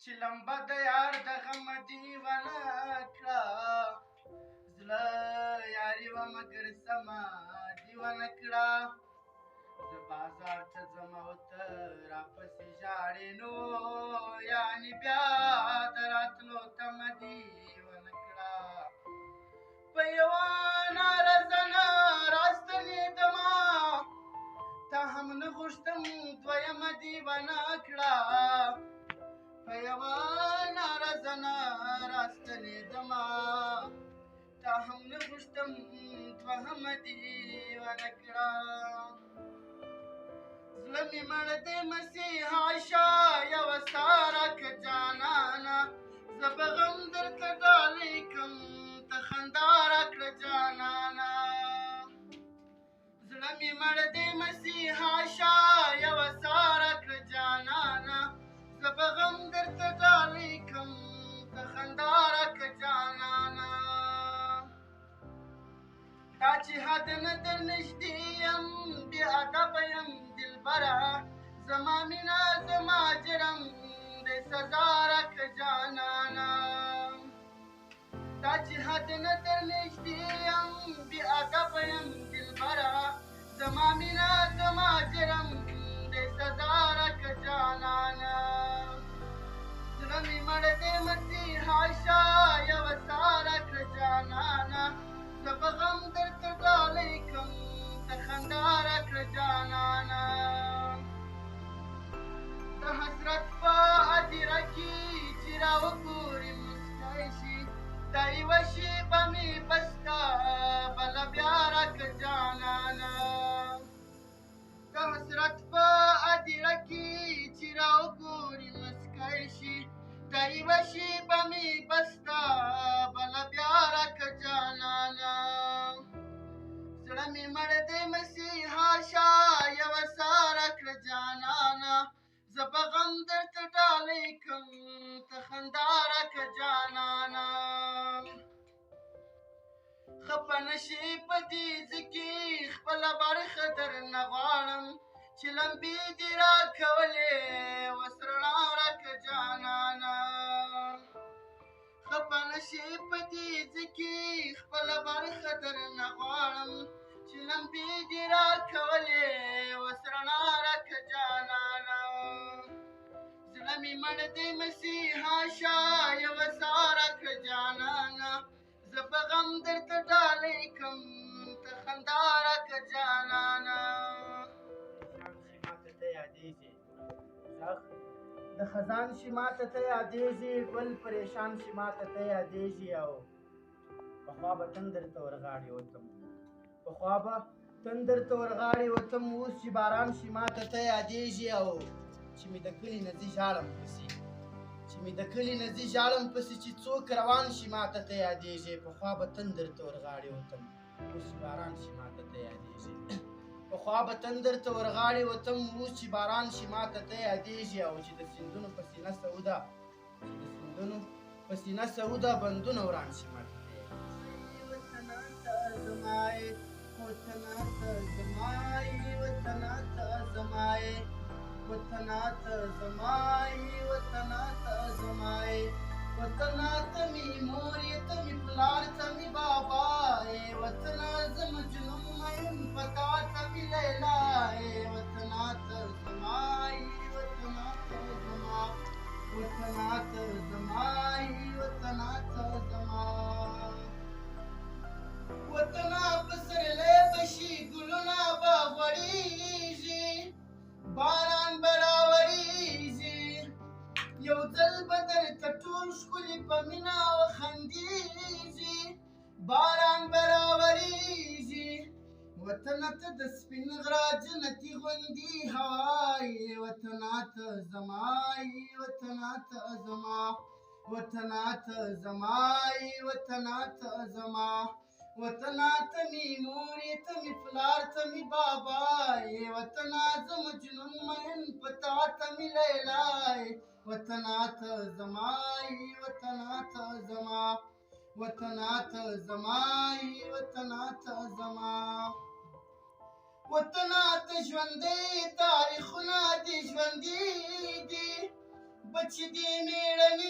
چې لمبه د یار د غم دې ونه کړه زړه یاري وه مګر سمه دې ونه کړه زه بازار ته ځم او ته راپسې ژاړې نو یعنې بیا د راتلو تمه دې ونه کړه په یوه ناره زنه راستنېدمه تا هم نه غوښتم دویمه دې ونه کړه په یوه ناره زنه راستنېدمه تا هم نه غوښتم دوهمه دې ونه کړه زړه مې مړ دی مسیحا شه یوه ستا راکړه جانانه زه به غم درته ډالۍ کړم ته خندا راکړه جانانه زړه مې مړ دی مسیحا شه یوه ستا راکړه جانانه زه به غم درته ډالۍ کړم ته خندا راکړه جانانه دا چې حد نه در نږدې یم بې ادبه یم دلبره زما مینه زما جرم دی سزا راکړه جانانه دا چې حد نه در نږدې یم بې ادبه یم دلبره زما مینه زما جرم دی سزا راکړه جانانه زړه مې مړ دی مسیحا شه یوه ستا راکړه جانانه زه به غم درته ډالۍ کړم ته خندا راکړه جانانه د حسرت په هدیره کې چې راوګورې مسکی شي دا یوه شېبه مې بس کا بله بیا راکړه جانانه د حسرت په هدیره کې چې راوګورې مسکی شي دا یوه شېبه مې بس کا بله بیا راکړه جانانه زړه مې مړ دی مسیحا شه یوه سا راکړه جانانه زه به غم درته ډالۍ کړم ته خندا راکړه جانانه خفه نه شې په دې ځکې خپله برخه درنه غواړم چې لمبې دې راکولې اوس رڼا راکړه جانانه خفه نه شې په دې ځکې خپله برخه درنه غواړم چې لمبې دې راکولې اوس رڼا راکړه جانانه زړه مې مړ دی مسیحا شه یوه سا راکړه جانانه زه به غم درته ډالۍ کړم ته خندا راکړه جانانه د خزان شي ماته ته یادېږي ګل پریشان شي ماته ته یادېږي او پخوا به تندر ته ورغاړې وتم پخوا به تندر ته ورغاړې وتم اوس چې باران شي ماته ته یادېږي او چې مې د کلي نه ځي ژاړم پسې چې مې د کلي نه ځي ژاړم پسې چې څوک روان شي ماته ته یادېږي پخوا به تندر ته ورغاړې وتم اوس چې باران شي ماته ته یادېږي پخوا به تندر ته ورغاړې وتم اوس چې باران شي ماته ته یادېږي او چې د سیندونو په سینه سوده چې د سیندونو په سینه سوده بندونه وران شي ماته ته یادېږي وطنه ته زما یې وطنه ته زما یې وطنه ته زما یې وطنه ته زما یې وطنه ته زما یې وطنه ته مې مور یې ته مې پلار ته مې بابا یې وطنه زه مجنون یم په تا ته مې لیلا یې وطنه ته زما یې وطنه ته زما وطنه ته زما یې وطنه ته زما وطنه پسرلی به شي ګلونه به غوړېږي باران به راورېږي یو ځل به درته ټول ښکلي په مینه وخندېږي باران به راورېږي وطنه ته د سپین غره جنتي غوندې هوا یې وطنه ته زما یې وطنه ته زما وطنه ته زما یې وطنه ته زما وطنه ته مې مور یې ته مې پلار ته مې بابا یې وطنه زه مجنون مین په تا ته مې لیلا یې وطنه ته زما یې وطنه ته زما وطنه ته زما یې وطنه ته زما وطنه ته ژوندی تاریخونه دې ژوندي دي چې دې مېړني